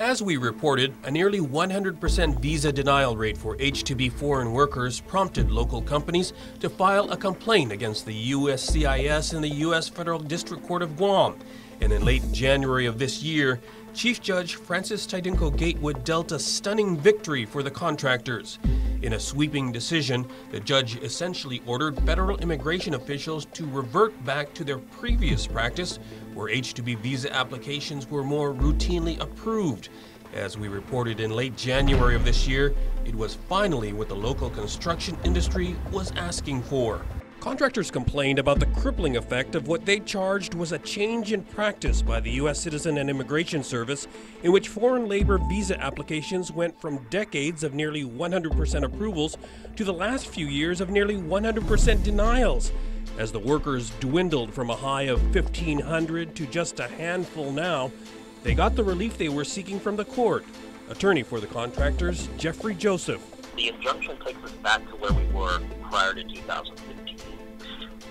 As we reported, a nearly 100% visa denial rate for H-2B foreign workers prompted local companies to file a complaint against the USCIS in the U.S. Federal District Court of Guam. And in late January of this year, Chief Judge Francis Tidinko Gatewood dealt a stunning victory for the contractors. In a sweeping decision, the judge essentially ordered federal immigration officials to revert back to their previous practice, where H-2B visa applications were more routinely approved. As we reported in late January of this year, it was finally what the local construction industry was asking for. Contractors complained about the crippling effect of what they charged was a change in practice by the U.S. Citizen and Immigration Service, in which foreign labor visa applications went from decades of nearly 100% approvals to the last few years of nearly 100% denials. As the workers dwindled from a high of 1,500 to just a handful now, they got the relief they were seeking from the court. Attorney for the contractors, Jeffrey Joseph. The injunction takes us back to where we were prior to 2015.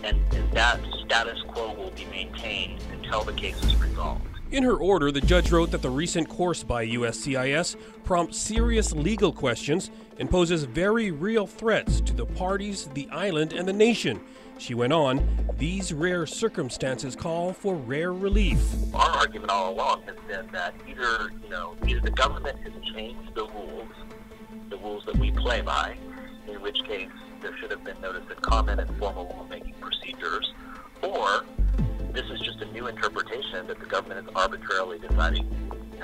And that status quo will be maintained until the case is resolved. In her order, the judge wrote that the recent course by USCIS prompts serious legal questions and poses very real threats to the parties, the island, and the nation. She went on, these rare circumstances call for rare relief. Our argument all along has been that either the government has changed the rules that we play by, in which case there should have been notice and comment and formal rulemaking procedures, or this is just a new interpretation that the government is arbitrarily deciding,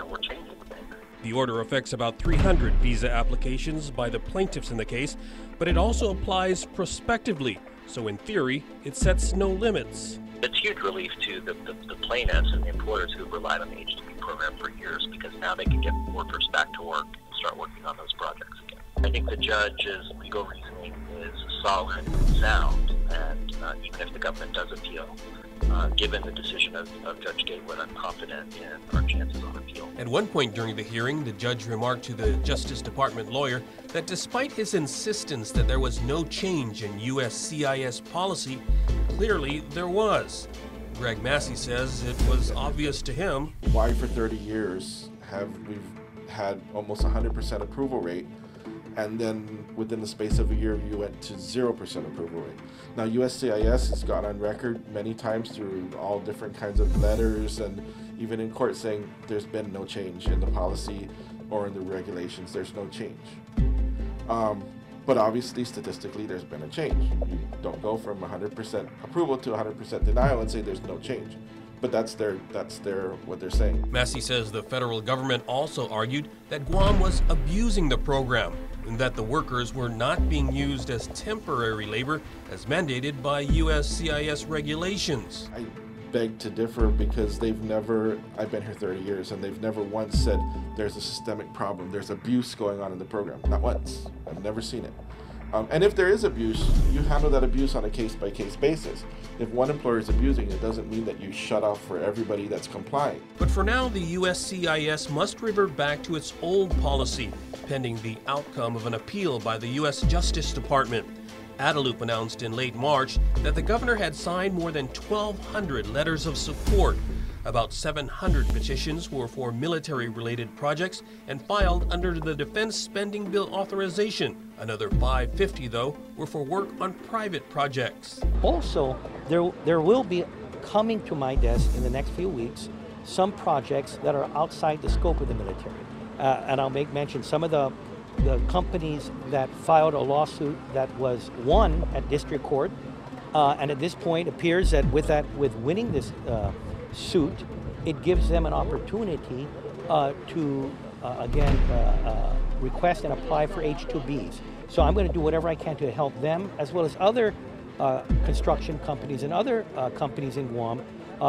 we're changing things. The order affects about 300 visa applications by the plaintiffs in the case, but it also applies prospectively, so in theory, it sets no limits. It's huge relief to the plaintiffs and the employers who've relied on the H-2B program for years, because now they can get workers back to work and start working on those projects again. I think the judge's legal reasoning is solid and sound, and even if the government does appeal, given the decision of Judge Gatewood, I'm confident in our chances on appeal. At one point during the hearing, the judge remarked to the Justice Department lawyer that despite his insistence that there was no change in USCIS policy, clearly there was. Greg Massey says it was obvious to him. Why for 30 years have we had almost 100% approval rate, and then within the space of a year you went to 0% approval rate? Now USCIS has gone on record many times through all different kinds of letters and even in court saying there's been no change in the policy or in the regulations. There's no change. But obviously statistically there's been a change. You don't go from 100% approval to 100% denial and say there's no change. But that's what they're saying. Massey says the federal government also argued that Guam was abusing the program and that the workers were not being used as temporary labor as mandated by USCIS regulations. I beg to differ because I've been here 30 years and they've never once said there's a systemic problem, there's abuse going on in the program. Not once. I've never seen it. And if there is abuse, you handle that abuse on a case-by-case basis. If one employer is abusing, it doesn't mean that you shut off for everybody that's complying. But for now, the USCIS must revert back to its old policy, pending the outcome of an appeal by the U.S. Justice Department. Adelup announced in late March that the governor had signed more than 1,200 letters of support. About 700 petitions were for military-related projects and filed under the Defense Spending Bill authorization. Another 550, though, were for work on private projects. Also, there will be coming to my desk in the next few weeks some projects that are outside the scope of the military. And I'll make mention some of the companies that filed a lawsuit that was won at district court. And at this point, it appears that with winning this suit, it gives them an opportunity to again request and apply for H-2Bs. So I'm going to do whatever I can to help them, as well as other construction companies and other companies in Guam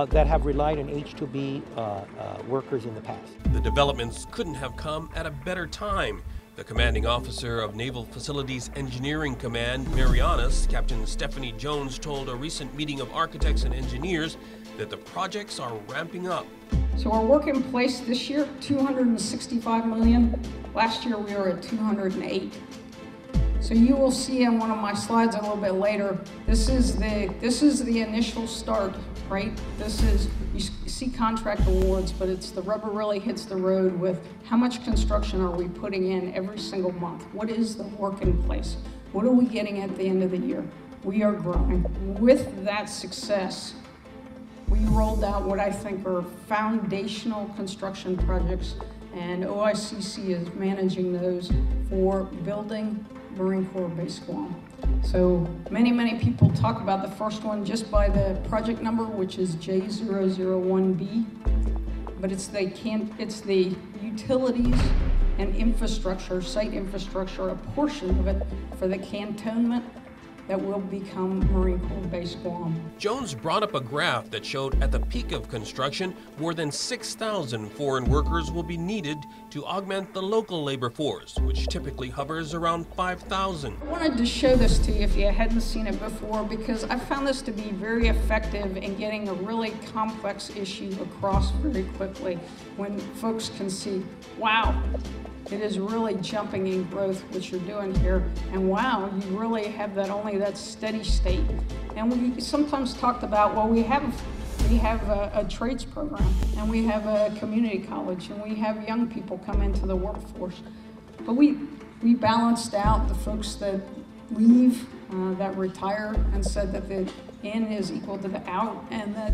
that have relied on H-2B workers in the past. The developments couldn't have come at a better time. The commanding officer of Naval Facilities Engineering Command, Marianas, Captain Stephanie Jones, told a recent meeting of architects and engineers that the projects are ramping up. So our work in place this year, $265 million. Last year we were at 208. So you will see on one of my slides a little bit later, this is the initial start, right? You see contract awards, but it's the rubber really hits the road with how much construction are we putting in every single month? What is the work in place? What are we getting at the end of the year? We are growing. With that success, we rolled out what I think are foundational construction projects, and OICC is managing those for building Marine Corps Base Guam. So many people talk about the first one just by the project number, which is J001B, but it's the utilities and infrastructure, site infrastructure, a portion of it for the cantonment that will become Marine Corps Base Guam. Jones brought up a graph that showed at the peak of construction, more than 6,000 foreign workers will be needed to augment the local labor force, which typically hovers around 5,000. I wanted to show this to you if you hadn't seen it before, because I found this to be very effective in getting a really complex issue across very quickly when folks can see, wow, it is really jumping in growth, what you're doing here, and wow, you really have that steady state. And we sometimes talked about, well, we have a trades program, and we have a community college, and we have young people come into the workforce. But we balanced out the folks that leave, that retire, and said that the in is equal to the out, and that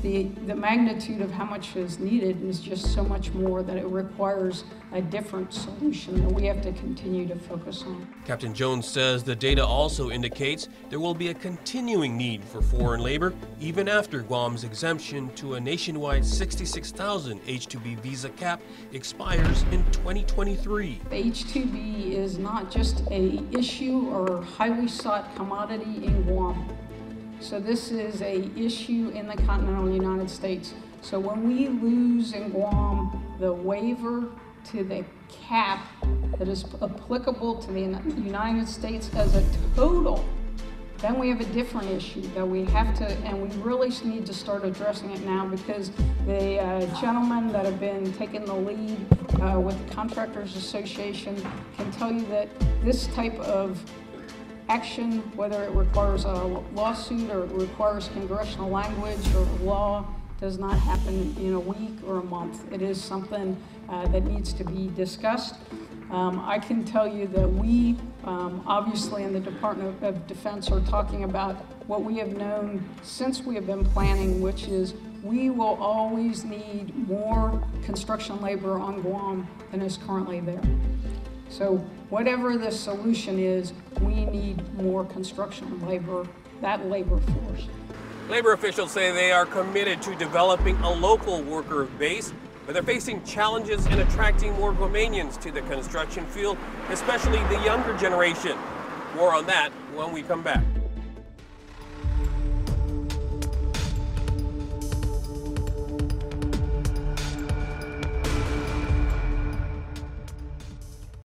the magnitude of how much is needed is just so much more that it requires a different solution that we have to continue to focus on. Captain Jones says the data also indicates there will be a continuing need for foreign labor even after Guam's exemption to a nationwide 66,000 H-2B visa cap expires in 2023. The H-2B is not just an issue or highly sought commodity in Guam. So this is an issue in the continental United States. So when we lose in Guam the waiver to the cap that is applicable to the United States as a total, then we have a different issue that we have to, and we really need to start addressing it now, because the gentlemen that have been taking the lead with the Contractors Association can tell you that this type of action, whether it requires a lawsuit or it requires congressional language or law, does not happen in a week or a month. It is something that needs to be discussed. I can tell you that we, obviously in the Department of Defense, are talking about what we have known since we have been planning, which is we will always need more construction labor on Guam than is currently there. So whatever the solution is, we need more construction labor, that labor force. Labor officials say they are committed to developing a local worker base, but they're facing challenges in attracting more Guamanians to the construction field, especially the younger generation. More on that when we come back.